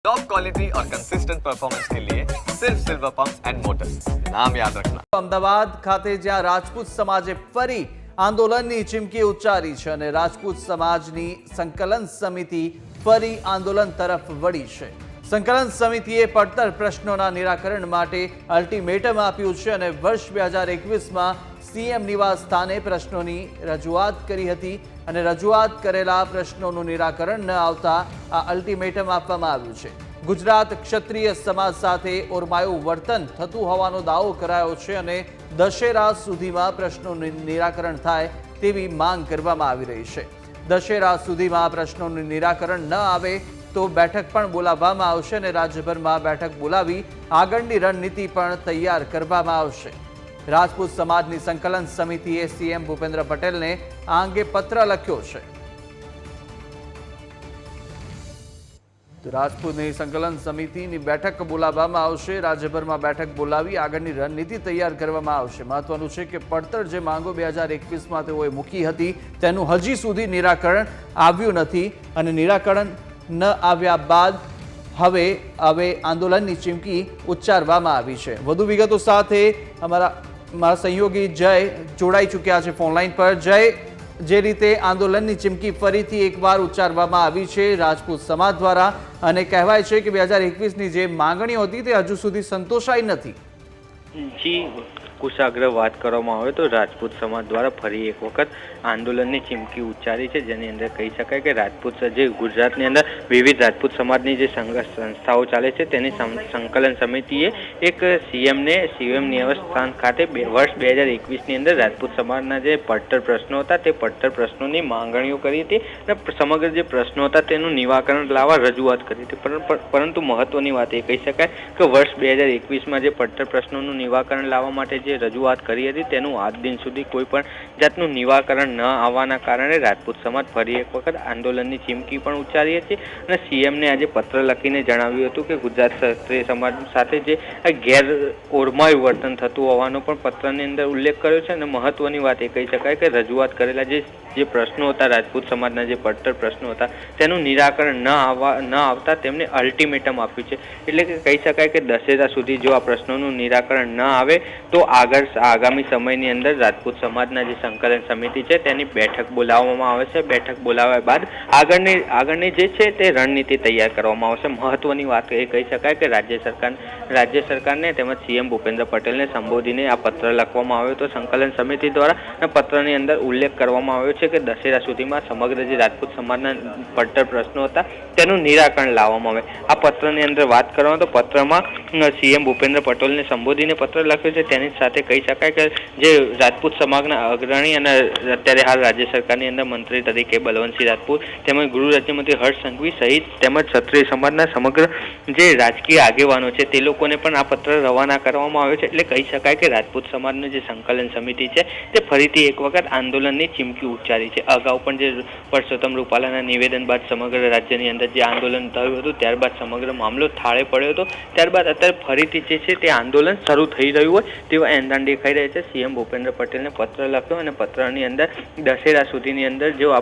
Top quality और consistent performance के लिए सिर्फ सिल्वर पंप्स एंड मोटर्स, नाम याद रखना। અમદાવાદ ખાતે જ્યાં રાજપૂત સમાજે ફરી આંદોલનની ચીમકી ઉચ્ચારી છે અને રાજપૂત સમાજની સંકલન સમિતિ ફરી આંદોલન તરફ વળી છે। સંકલન સમિતિએ પડતર પ્રશ્નોના નિરાકરણ માટે અલ્ટિમેટમ આપ્યું છે અને વર્ષ 2021માં સીએમ નિવાસ સ્થાને પ્રશ્નોની રજૂઆત કરી હતી અને રજૂઆત કરેલા પ્રશ્નોનું નિરાકરણ ન આવતા આ અલ્ટિમેટમ આપવામાં આવ્યું છે। ગુજરાત ક્ષત્રિય સમાજ સાથે ઓરમાયું વર્તન થતું હોવાનો દાવો કરાયો છે અને દશેરા સુધીમાં પ્રશ્નોનું નિરાકરણ થાય તેવી માંગ કરવામાં આવી રહી છે। દશેરા સુધીમાં પ્રશ્નોનું નિરાકરણ ન આવે તો બેઠક પણ બોલાવવામાં આવશે અને રાજ્યભરમાં બેઠક બોલાવી આગળની રણનીતિ પણ તૈયાર કરવામાં આવશે। રાજપૂત સમાજની સંકલન સમિતિએ સીએમ ભૂપેન્દ્ર પટેલને આ અંગે પત્ર લખ્યો છે। રાજપૂતની સંકલન સમિતિની બેઠક બોલાવવામાં આવશે, રાજ્યભરમાં બેઠક બોલાવી આગળની રણનીતિ તૈયાર કરવામાં આવશે। મહત્વનું છે કે પડતર જે માંગો 2021માં તેઓએ મૂકી હતી તેનું હજી સુધી નિરાકરણ આવ્યું નથી અને નિરાકરણ ન આવ્યા બાદ હવે આંદોલનની ચીમકી ઉચ્ચારવામાં આવી છે। વધુ વિગતો સાથે અમારા સહયોગી જય જોડાઈ ચૂક્યા છે ફોનલાઈન પર। જય, જે રીતે આંદોલનની ચીમકી ફરીથી એકવાર ઉચ્ચારવામાં આવી છે રાજપૂત સમાજ દ્વારા અને કહેવાય છે કે 2021ની જે માંગણીઓ હતી તે હજુ સુધી સંતોષાઈ નથી। જી કુશાગ્ર વાત કરવામાં આવે તો રાજપૂત સમાજ દ્વારા ફરી એક વખત આંદોલનની ચીમકી ઉચ્ચારી છે, જેની અંદર કહી શકાય કે રાજપૂત જે ગુજરાતની અંદર વિવિધ રાજપૂત સમાજની જે સંસ્થાઓ ચાલે છે તેની સંકલન સમિતિએ એક સીએમ નિવાસ સ્થાન ખાતે વર્ષ 2021ની અંદર રાજપૂત સમાજના જે પડતર પ્રશ્નો હતા તે પડતર પ્રશ્નોની માંગણીઓ કરી હતી અને સમગ્ર જે પ્રશ્નો હતા તેનું નિવારણ લાવવા રજૂઆત કરી હતી। પરંતુ મહત્વની વાત એ કહી શકાય કે વર્ષ 2021માં જે પડતર પ્રશ્નોનું નિવારણ લાવવા માટે જે રજૂઆત કરી હતી તેનું આજ દિન સુધી કોઈ પણ જાતનું નિવારણ ન આવવાના કારણે રાજપૂત સમાજ ફરી એક વખત આંદોલનની ચીમકી પણ ઉચ્ચારી હતી અને સીએમને આજે પત્ર લખીને જણાવ્યું હતું કે ગુજરાત ક્ષત્રિય સમાજ સાથે જે ગેર ઓરમાયું વર્તન થતું હોવાનો પણ પત્રની અંદર ઉલ્લેખ કર્યો છે અને મહત્વની વાત એ કહી શકાય કે રજૂઆત કરેલા જે પ્રશ્નો હતા રાજપૂત સમાજના જે પડતર પ્રશ્નો હતા તેનું નિરાકરણ ન આવતા તેમને અલ્ટિમેટમ આપ્યું છે। એટલે કે કહી શકાય કે દશેરા સુધી જો આ પ્રશ્નોનું નિરાકરણ ન આવે તો આગામી સમયની અંદર રાજપૂત સમાજના જે સંકલન સમિતિ છે તેની બેઠક બોલાવવામાં આવે છે। બેઠક બોલાવ્યા બાદ આગળની જે છે તે રણનીતિ તૈયાર કરવામાં આવશે। મહત્વની વાત એ કહી શકાય કે રાજ્ય સરકારને તેમજ સીએમ ભૂપેન્દ્ર પટેલને સંબોધીને આ પત્ર લખવામાં આવ્યો હતો સંકલન સમિતિ દ્વારા અને પત્રની અંદર ઉલ્લેખ કરવામાં આવ્યો છે કે દશેરા સુધીમાં સમગ્ર જે રાજપૂત સમાજના પડતર પ્રશ્નો હતા તેનું નિરાકરણ લાવવામાં આવે। આ પત્રની અંદર વાત કરવામાં તો પત્રમાં સીએમ ભૂપેન્દ્ર પટેલને સંબોધીને પત્ર લખ્યો છે। તેની સાથે કહી શકાય કે જે રાજપૂત સમાજના અગ્રણી અને અત્યારે હાલ રાજ્ય સરકારની અંદર મંત્રી તરીકે બલવંતસિંહ રાજપૂત તેમજ ગૃહ રાજ્યમંત્રી હર્ષ સંઘવી સહિત તેમજ ક્ષત્રિય સમાજના સમગ્ર જે રાજકીય આગેવાનો છે તે લોકોને પણ આ પત્ર રવાના કરવામાં આવ્યો છે। એટલે કહી શકાય કે રાજપૂત સમાજની જે સંકલન સમિતિ છે તે ફરીથી એક વખત આંદોલનની ચીમકી ઉચ્ચારી છે। અગાઉ પણ જે પરસોત્તમ રૂપાલાના નિવેદન બાદ સમગ્ર રાજ્યની અંદર જે આંદોલન થયું હતું ત્યારબાદ સમગ્ર મામલો થાળે પડ્યો હતો, ત્યારબાદ અત્યારે ફરીથી જે છે તે આંદોલન શરૂ થઈ રહ્યું હોય તેવા એંધાણ દેખાઈ રહ્યા છે। સીએમ ભૂપેન્દ્ર પટેલને પત્ર લખ્યો અને પત્રની અંદર દશેરા સુધીની અંદર જો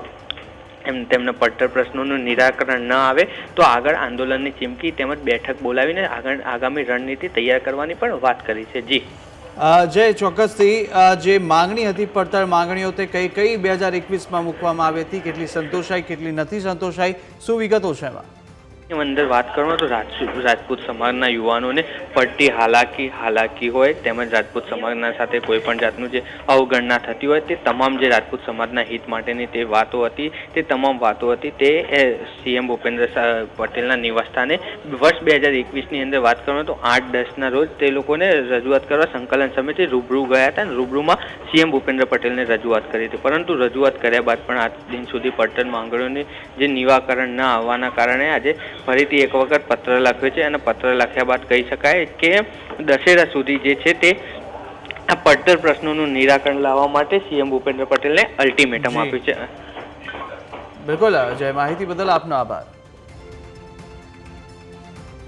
તેમના પડતર પ્રશ્નોનું નિરાકરણ ન આવે તો આગળ આંદોલનની ચીમકી તેમજ બેઠક બોલાવીને આગામી રણનીતિ તૈયાર કરવાની પણ વાત કરી છે। જી જય, ચોક્કસથી જે માંગણી હતી પડતર માંગણીઓ તે કઈ 2021માં મૂકવામાં આવી હતી, કેટલી સંતોષાઈ કેટલી નથી સંતોષાઈ, શું વિગતો છે એમાં? અંદર વાત કરવામાં તો રાજપૂત સમાજના યુવાનોને પડતી હાલાકી હોય તેમજ રાજપૂત સમાજના સાથે કોઈ પણ જાતનું જે અવગણના થતી હોય તે તમામ જે રાજપૂત સમાજના હિત માટેની તે વાતો હતી તે તમામ વાતો હતી તે સીએમ ભૂપેન્દ્ર પટેલના નિવાસસ્થાને વર્ષ 2021ની અંદર વાત કરવામાં તો 8-10ના રોજ તે લોકોને રજૂઆત કરવા સંકલન સમિતિ રૂબરૂ ગયા હતા અને રૂબરૂમાં સીએમ ભૂપેન્દ્ર પટેલને રજૂઆત કરી હતી। પરંતુ રજૂઆત કર્યા બાદ પણ આજ દિન સુધી પડતર માંગણીઓની જે નિરાકરણ ન આવવાના કારણે આજે ફરીથી એક વખત પત્ર લખ્યો છે અને પત્ર લખ્યા બાદ કહી શકાય કે દશેરા સુધી જે છે તે આ પડતર પ્રશ્નોનું નિરાકરણ લાવવા માટે સીએમ ભૂપેન્દ્ર પટેલને અલ્ટિમેટમ આપ્યું છે। બિલકુલ જય, માહિતી બદલ આપનો આભાર।